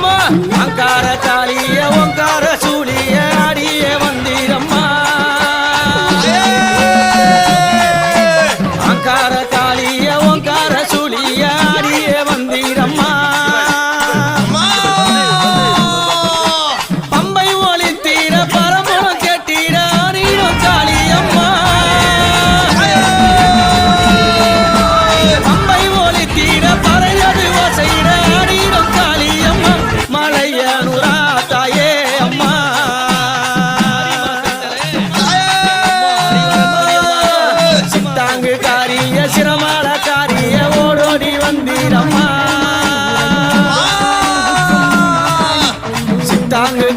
அம்மா அங்கார காளிய ஓங்கார சூழிய ஆடிய வந்தீரம்மா அங்கார காளிய ஓங்கார சூழிய ஆடிய வந்தீரம்மா பம்பை ஒளி தீர பரம்பரம் கேட்டீர ஆடிடும் காளியம்மா பம்பை ஒளி தீர பறையது வசையிட ஆடிடும் காளியம்மா மலையனுரா தாயே அம்மா சித்தாங்கு காரிய சிரமால காரிய ஓடோடி வந்தீரம்மா சித்தாங்கு